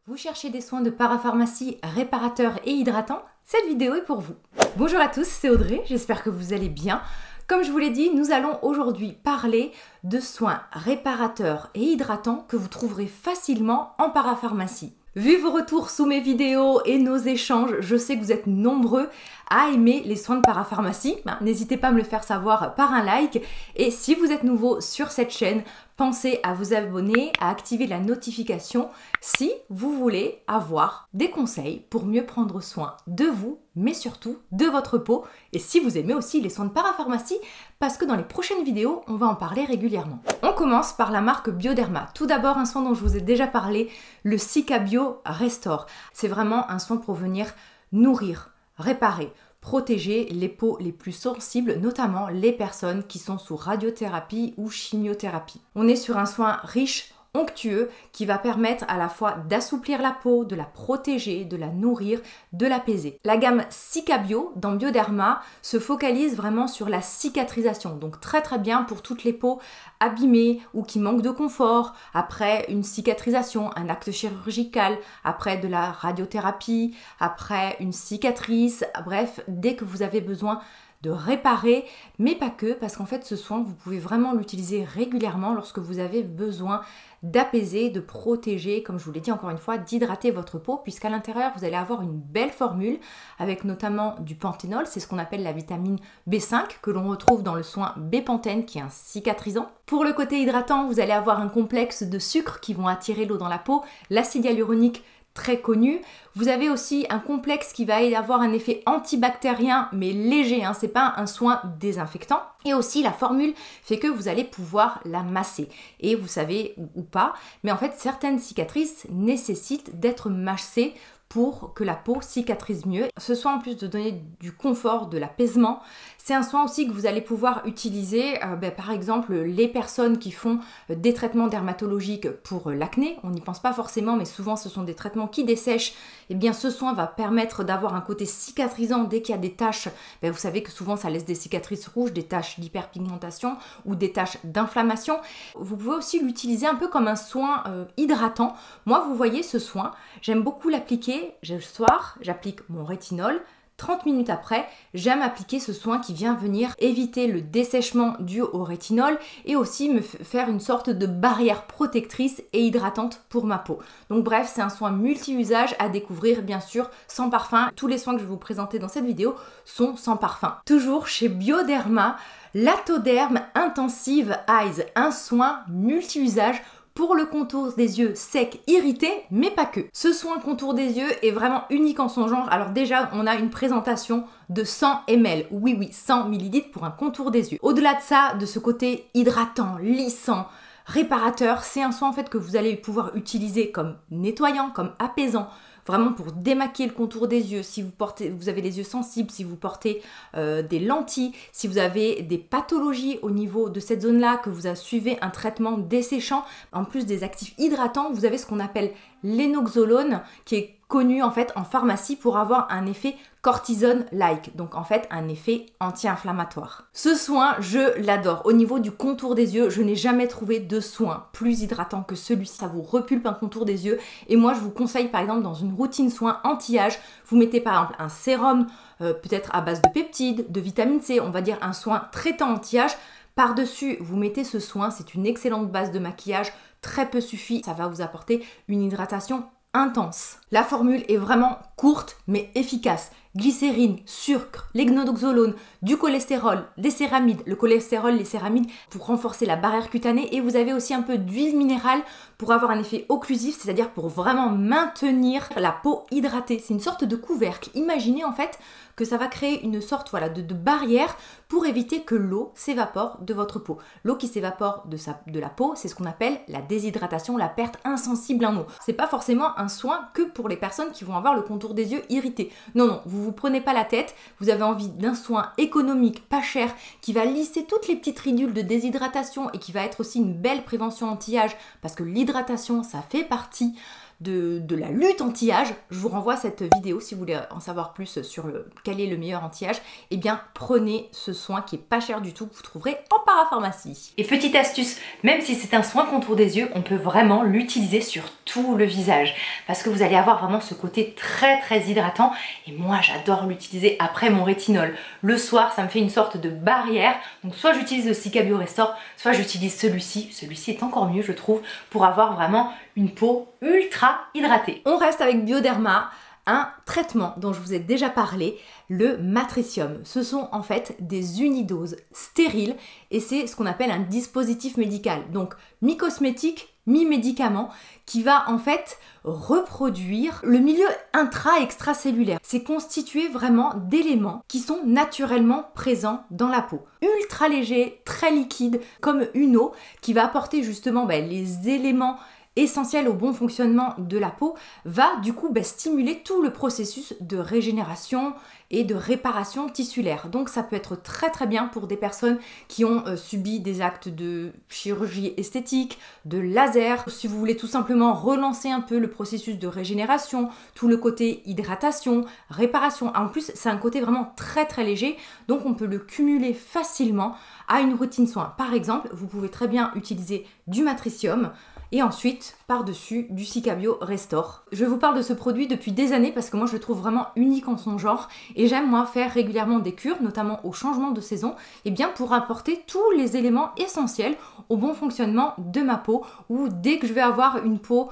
Vous cherchez des soins de parapharmacie réparateurs et hydratants? Cette vidéo est pour vous. Bonjour à tous, c'est Audrey, j'espère que vous allez bien. Comme je vous l'ai dit, nous allons aujourd'hui parler de soins réparateurs et hydratants que vous trouverez facilement en parapharmacie. Vu vos retours sous mes vidéos et nos échanges, je sais que vous êtes nombreux à aimer les soins de parapharmacie. N'hésitez pas à me le faire savoir par un like. Et si vous êtes nouveau sur cette chaîne, pensez à vous abonner, à activer la notification si vous voulez avoir des conseils pour mieux prendre soin de vous, mais surtout de votre peau. Et si vous aimez aussi les soins de parapharmacie, parce que dans les prochaines vidéos, on va en parler régulièrement. On commence par la marque Bioderma. Tout d'abord, un soin dont je vous ai déjà parlé, le Cicabio Restore. C'est vraiment un soin pour venir nourrir, réparer, protéger les peaux les plus sensibles, notamment les personnes qui sont sous radiothérapie ou chimiothérapie. On est sur un soin riche, onctueux, qui va permettre à la fois d'assouplir la peau, de la protéger, de la nourrir, de l'apaiser. La gamme Cicabio dans Bioderma se focalise vraiment sur la cicatrisation, donc très bien pour toutes les peaux abîmées ou qui manquent de confort, après une cicatrisation, un acte chirurgical, après de la radiothérapie, après une cicatrice, bref, dès que vous avez besoin de réparer, mais pas que, parce qu'en fait ce soin vous pouvez vraiment l'utiliser régulièrement lorsque vous avez besoin d'apaiser, de protéger, comme je vous l'ai dit encore une fois, d'hydrater votre peau, puisqu'à l'intérieur vous allez avoir une belle formule avec notamment du panthénol, c'est ce qu'on appelle la vitamine B5 que l'on retrouve dans le soin Bepanthen qui est un cicatrisant. Pour le côté hydratant, vous allez avoir un complexe de sucres qui vont attirer l'eau dans la peau, l'acide hyaluronique très connu. Vous avez aussi un complexe qui va avoir un effet antibactérien mais léger, c'est pas un soin désinfectant. Et aussi la formule fait que vous allez pouvoir la masser. Et vous savez ou pas, mais en fait certaines cicatrices nécessitent d'être massées pour que la peau cicatrise mieux. Ce soin, en plus de donner du confort, de l'apaisement, c'est un soin aussi que vous allez pouvoir utiliser, par exemple, les personnes qui font des traitements dermatologiques pour l'acné. On n'y pense pas forcément, mais souvent ce sont des traitements qui dessèchent. Et bien ce soin va permettre d'avoir un côté cicatrisant dès qu'il y a des taches. Vous savez que souvent ça laisse des cicatrices rouges, des taches d'hyperpigmentation ou des taches d'inflammation. Vous pouvez aussi l'utiliser un peu comme un soin hydratant. Moi, vous voyez ce soin, j'aime beaucoup l'appliquer. Le soir, j'applique mon rétinol. 30 minutes après, j'aime appliquer ce soin qui vient venir éviter le dessèchement dû au rétinol et aussi me faire une sorte de barrière protectrice et hydratante pour ma peau. Donc bref, c'est un soin multi-usage à découvrir bien sûr sans parfum. Tous les soins que je vais vous présenter dans cette vidéo sont sans parfum. Toujours chez Bioderma, l'Atoderm Intensive Eyes, un soin multi-usage pour le contour des yeux secs, irrités, mais pas que. Ce soin contour des yeux est vraiment unique en son genre. Alors déjà, on a une présentation de 100 ml. Oui, 100 ml pour un contour des yeux. Au-delà de ça, de ce côté hydratant, lissant, réparateur, c'est un soin en fait que vous allez pouvoir utiliser comme nettoyant, comme apaisant, vraiment pour démaquiller le contour des yeux. Si vous avez les yeux sensibles, si vous portez des lentilles, si vous avez des pathologies au niveau de cette zone-là, que vous suivez un traitement desséchant, en plus des actifs hydratants, vous avez ce qu'on appelle l'énoxolone qui est connu en fait en pharmacie pour avoir un effet cortisone-like, donc en fait un effet anti-inflammatoire. Ce soin, je l'adore. Au niveau du contour des yeux, je n'ai jamais trouvé de soin plus hydratant que celui-ci. Ça vous repulpe un contour des yeux et moi je vous conseille par exemple dans une routine soin anti-âge, vous mettez par exemple un sérum peut-être à base de peptides, de vitamine C, on va dire un soin traitant anti-âge. Par-dessus, vous mettez ce soin, c'est une excellente base de maquillage, très peu suffit, ça va vous apporter une hydratation intense. La formule est vraiment courte mais efficace. Glycérine, sucre, l'énoxolone, du cholestérol, les céramides, le cholestérol, les céramides pour renforcer la barrière cutanée et vous avez aussi un peu d'huile minérale pour avoir un effet occlusif, c'est-à-dire pour vraiment maintenir la peau hydratée. C'est une sorte de couvercle. Imaginez en fait que ça va créer une sorte de barrière pour éviter que l'eau s'évapore de votre peau. L'eau qui s'évapore de la peau, c'est ce qu'on appelle la déshydratation, la perte insensible en eau. C'est pas forcément un soin que pour les personnes qui vont avoir le contour des yeux irrité. Non, vous prenez pas la tête, vous avez envie d'un soin économique, pas cher, qui va lisser toutes les petites ridules de déshydratation et qui va être aussi une belle prévention anti-âge parce que l'hydratation, ça fait partie de la lutte anti-âge, je vous renvoie à cette vidéo si vous voulez en savoir plus sur quel est le meilleur anti-âge. Eh bien, prenez ce soin qui est pas cher du tout, que vous trouverez en parapharmacie. Et petite astuce, même si c'est un soin contour des yeux, on peut vraiment l'utiliser sur tout le visage parce que vous allez avoir vraiment ce côté très très hydratant. Et moi, j'adore l'utiliser après mon rétinol. Le soir, ça me fait une sorte de barrière. Donc soit j'utilise le Cicabio Restore, soit j'utilise celui-ci. Celui-ci est encore mieux, je trouve, pour avoir vraiment une peau ultra hydratée. On reste avec Bioderma, un traitement dont je vous ai déjà parlé, le Matricium. Ce sont en fait des unidoses stériles et c'est ce qu'on appelle un dispositif médical. Donc mi-cosmétique, mi-médicament qui va en fait reproduire le milieu intra-extracellulaire. C'est constitué vraiment d'éléments qui sont naturellement présents dans la peau. Ultra léger, très liquide, comme une eau qui va apporter justement les éléments essentiel au bon fonctionnement de la peau, va du coup stimuler tout le processus de régénération et de réparation tissulaire. Donc ça peut être très très bien pour des personnes qui ont subi des actes de chirurgie esthétique, de laser. Si vous voulez tout simplement relancer un peu le processus de régénération, tout le côté hydratation, réparation. En plus, c'est un côté vraiment très très léger, donc on peut le cumuler facilement à une routine soin. Par exemple, vous pouvez très bien utiliser du Matricium et ensuite, par-dessus, du Cicabio Restore. Je vous parle de ce produit depuis des années parce que moi je le trouve vraiment unique en son genre et j'aime moi faire régulièrement des cures, notamment au changement de saison, et bien pour apporter tous les éléments essentiels au bon fonctionnement de ma peau, ou dès que je vais avoir une peau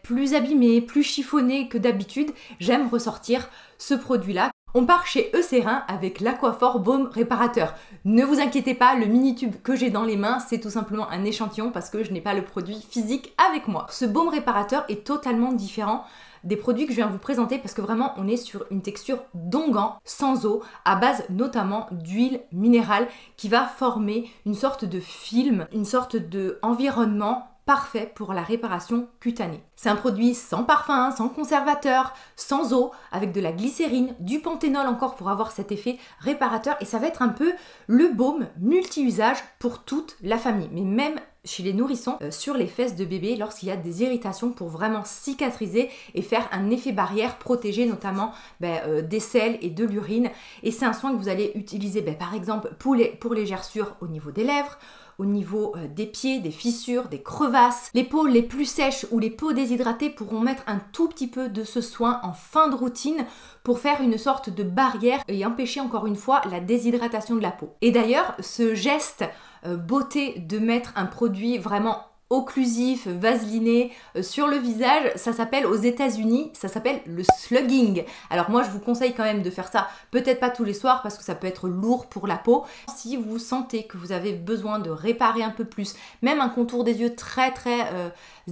plus abîmée, plus chiffonnée que d'habitude, j'aime ressortir ce produit-là. On part chez Eucerin avec l'Aquaphor Baume Réparateur. Ne vous inquiétez pas, le mini-tube que j'ai dans les mains, c'est tout simplement un échantillon parce que je n'ai pas le produit physique avec moi. Ce baume réparateur est totalement différent des produits que je viens vous présenter parce que vraiment on est sur une texture d'onguent sans eau à base notamment d'huile minérale qui va former une sorte de film, une sorte d'environnement parfait pour la réparation cutanée. C'est un produit sans parfum, sans conservateur, sans eau, avec de la glycérine, du panthénol encore pour avoir cet effet réparateur et ça va être un peu le baume multi-usage pour toute la famille, mais même chez les nourrissons, sur les fesses de bébé lorsqu'il y a des irritations pour vraiment cicatriser et faire un effet barrière, protéger notamment des selles et de l'urine. Et c'est un soin que vous allez utiliser par exemple pour les gerçures au niveau des lèvres, au niveau des pieds, des fissures, des crevasses. Les peaux les plus sèches ou les peaux déshydratées pourront mettre un tout petit peu de ce soin en fin de routine pour faire une sorte de barrière et empêcher encore une fois la déshydratation de la peau. Et d'ailleurs, ce geste beauté de mettre un produit vraiment occlusif, vaseliné sur le visage, ça s'appelle aux États-Unis, ça s'appelle le slugging. Alors moi je vous conseille quand même de faire ça, peut-être pas tous les soirs parce que ça peut être lourd pour la peau. Si vous sentez que vous avez besoin de réparer un peu plus, même un contour des yeux très très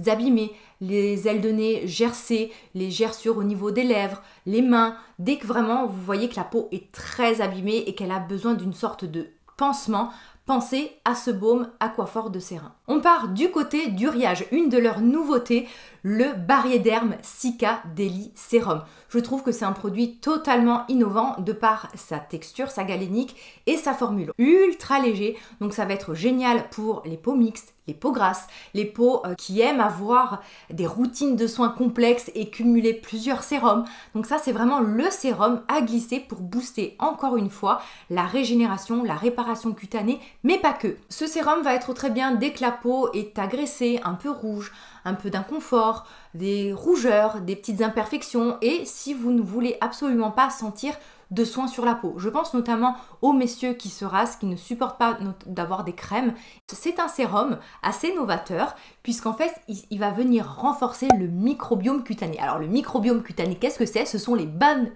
abîmé, les ailes de nez gercées, les gerçures au niveau des lèvres, les mains, dès que vraiment vous voyez que la peau est très abîmée et qu'elle a besoin d'une sorte de pansement, pensez à ce baume Aquaphor d'Eucerin. On part du côté du riage, une de leurs nouveautés, le Bariéderm Cica Daily Sérum. Je trouve que c'est un produit totalement innovant de par sa texture, sa galénique et sa formule. Ultra léger, donc ça va être génial pour les peaux mixtes, les peaux grasses, les peaux qui aiment avoir des routines de soins complexes et cumuler plusieurs sérums. Donc ça c'est vraiment le sérum à glisser pour booster encore une fois la régénération, la réparation cutanée, mais pas que. Ce sérum va être très bien dès que la peau est agressée, un peu rouge, un peu d'inconfort, des rougeurs, des petites imperfections et si vous ne voulez absolument pas sentir de soins sur la peau. Je pense notamment aux messieurs qui se rasent, qui ne supportent pas d'avoir des crèmes. C'est un sérum assez novateur puisqu'en fait il va venir renforcer le microbiome cutané. Alors le microbiome cutané, qu'est-ce que c'est? Ce sont les bonnes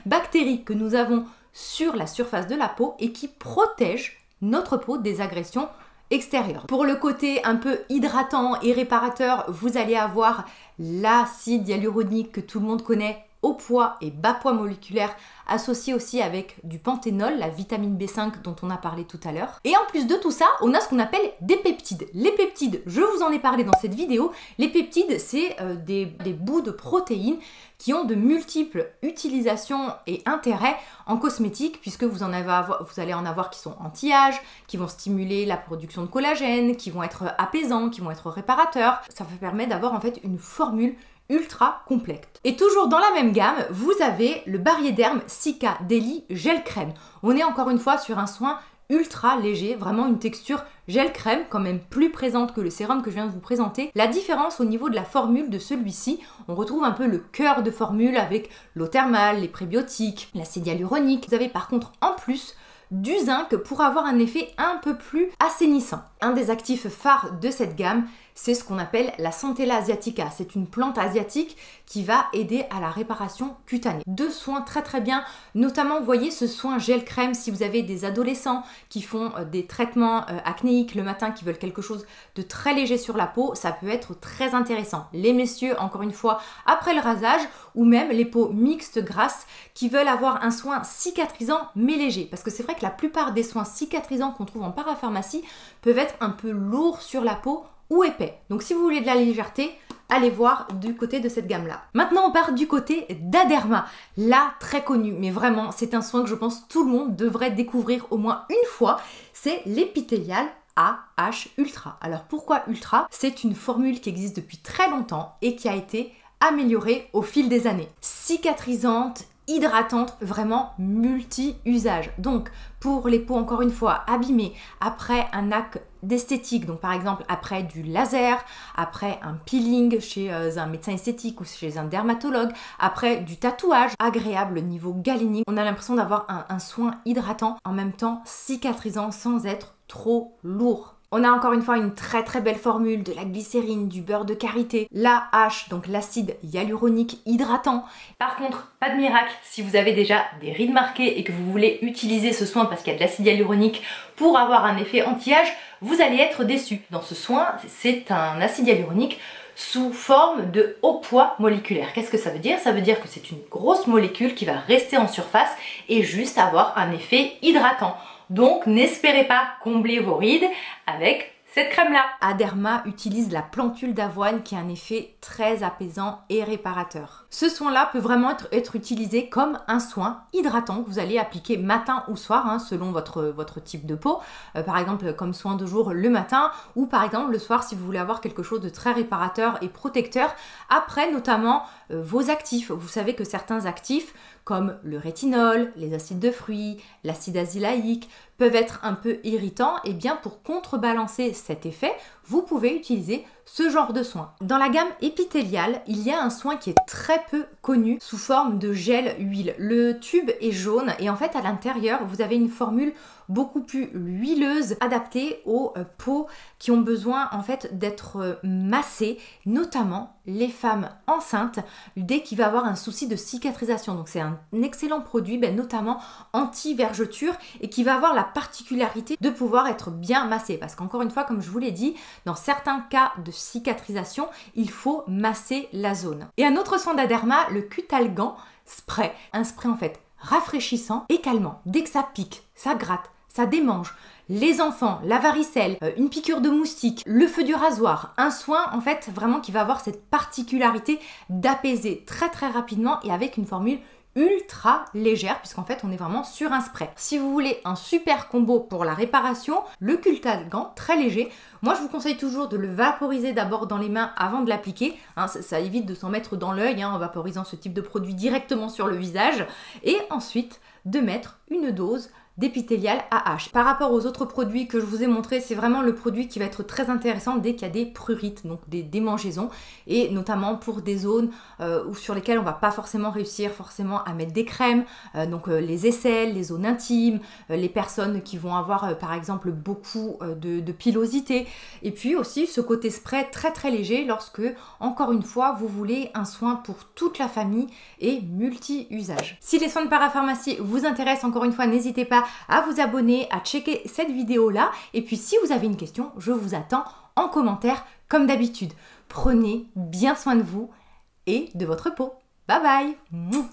bactéries que nous avons sur la surface de la peau et qui protègent notre peau des agressions extérieures. Pour le côté un peu hydratant et réparateur, vous allez avoir l'acide hyaluronique que tout le monde connaît, haut poids et bas poids moléculaire, associé aussi avec du panthénol, la vitamine B5 dont on a parlé tout à l'heure. Et en plus de tout ça, on a ce qu'on appelle des peptides. Les peptides, je vous en ai parlé dans cette vidéo. Les peptides, c'est des bouts de protéines qui ont de multiples utilisations et intérêts en cosmétique, puisque vous allez en avoir qui sont anti-âge, qui vont stimuler la production de collagène, qui vont être apaisants, qui vont être réparateurs. Ça vous permet d'avoir en fait une formule ultra complète. Et toujours dans la même gamme, vous avez le Bariéderm Cica Daily Gel Crème. On est encore une fois sur un soin ultra léger, vraiment une texture gel crème, quand même plus présente que le sérum que je viens de vous présenter. La différence au niveau de la formule de celui-ci, on retrouve un peu le cœur de formule avec l'eau thermale, les prébiotiques, l'acide hyaluronique. Vous avez par contre en plus du zinc pour avoir un effet un peu plus assainissant. Un des actifs phares de cette gamme, c'est ce qu'on appelle la Centella asiatica. C'est une plante asiatique qui va aider à la réparation cutanée. Deux soins très bien, notamment vous voyez ce soin gel crème si vous avez des adolescents qui font des traitements acnéiques le matin, qui veulent quelque chose de très léger sur la peau, ça peut être très intéressant. Les messieurs, encore une fois, après le rasage, ou même les peaux mixtes grasses qui veulent avoir un soin cicatrisant mais léger. Parce que c'est vrai que la plupart des soins cicatrisants qu'on trouve en parapharmacie peuvent être un peu lourds sur la peau ou épais. Donc si vous voulez de la légèreté, allez voir du côté de cette gamme-là. Maintenant, on part du côté d'Aderma. Là, très connu, mais vraiment, c'est un soin que je pense tout le monde devrait découvrir au moins une fois. C'est l'épithélial AH Ultra. Alors pourquoi Ultra? C'est une formule qui existe depuis très longtemps et qui a été améliorée au fil des années. Cicatrisante, hydratante, vraiment multi-usage. Donc pour les peaux encore une fois abîmées, après un acte d'esthétique, donc par exemple après du laser, après un peeling chez un médecin esthétique ou chez un dermatologue, après du tatouage, agréable niveau galénique, on a l'impression d'avoir un soin hydratant, en même temps cicatrisant sans être trop lourd. On a encore une fois une très belle formule, de la glycérine, du beurre de karité, l'AH, donc l'acide hyaluronique hydratant. Par contre, pas de miracle, si vous avez déjà des rides marquées et que vous voulez utiliser ce soin parce qu'il y a de l'acide hyaluronique pour avoir un effet anti-âge, vous allez être déçu. Dans ce soin, c'est un acide hyaluronique sous forme de haut poids moléculaire. Qu'est-ce que ça veut dire? Ça veut dire que c'est une grosse molécule qui va rester en surface et juste avoir un effet hydratant. Donc n'espérez pas combler vos rides avec cette crème-là. Aderma utilise la plantule d'avoine qui a un effet très apaisant et réparateur. Ce soin-là peut vraiment être utilisé comme un soin hydratant que vous allez appliquer matin ou soir, hein, selon votre type de peau. Par exemple, comme soin de jour le matin ou par exemple le soir si vous voulez avoir quelque chose de très réparateur et protecteur. Après, notamment vos actifs. Vous savez que certains actifs comme le rétinol, les acides de fruits, l'acide azelaique, peuvent être un peu irritants, et bien pour contrebalancer cet effet, vous pouvez utiliser ce genre de soin. Dans la gamme épithéliale, il y a un soin qui est très peu connu sous forme de gel huile. Le tube est jaune et en fait à l'intérieur, vous avez une formule beaucoup plus huileuse adaptée aux peaux qui ont besoin en fait d'être massées, notamment les femmes enceintes dès qu'il va avoir un souci de cicatrisation. Donc c'est un excellent produit, notamment anti-vergeture, et qui va avoir la particularité de pouvoir être bien massé, parce qu'encore une fois, comme je vous l'ai dit, dans certains cas de cicatrisation, il faut masser la zone. Et un autre soin d'Aderma, le Cutalgan Spray, un spray en fait rafraîchissant et calmant. Dès que ça pique, ça gratte, ça démange, les enfants, la varicelle, une piqûre de moustique, le feu du rasoir, un soin en fait vraiment qui va avoir cette particularité d'apaiser très rapidement et avec une formule ultra légère, puisqu'en fait on est vraiment sur un spray. Si vous voulez un super combo pour la réparation, le Cutalgan très léger, moi je vous conseille toujours de le vaporiser d'abord dans les mains avant de l'appliquer, hein, ça évite de s'en mettre dans l'œil en vaporisant ce type de produit directement sur le visage, et ensuite de mettre une dose d'épithélial AH. Par rapport aux autres produits que je vous ai montrés, c'est vraiment le produit qui va être très intéressant dès qu'il y a des prurites, donc des démangeaisons, et notamment pour des zones sur lesquelles on va pas forcément réussir à mettre des crèmes, donc les aisselles, les zones intimes, les personnes qui vont avoir par exemple beaucoup de pilosité, et puis aussi ce côté spray très léger lorsque, encore une fois, vous voulez un soin pour toute la famille et multi-usage. Si les soins de parapharmacie vous intéressent, encore une fois, n'hésitez pas à vous abonner, à checker cette vidéo là, et puis si vous avez une question, je vous attends en commentaire comme d'habitude. Prenez bien soin de vous et de votre peau. Bye bye.